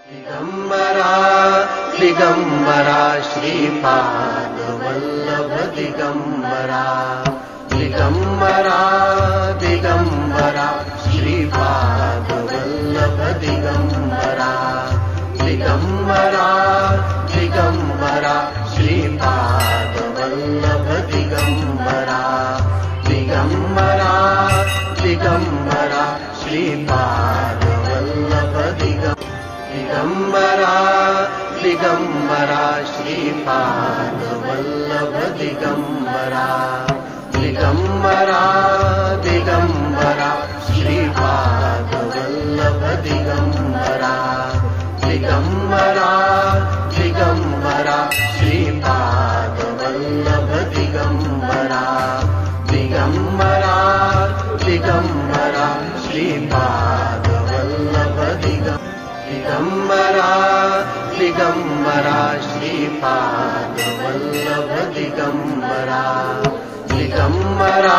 Digambara Digambara Shripad Vallabh Digambara Digambara Digambara Shripad Vallabh Digambara Digambara Digambara Shripad Vallabh Digambara Digambara Digambara Shripad Vallabh Digambara Digambara Shripad Vallabh Digambara Digambara Digambara Shripad Vallabh Digambara Digambara Digambara Shripad Vallabh Digambara Digambara Digambara Shripad Vallabh Digambara Digambara Shripad Vallabh Digambara Digambara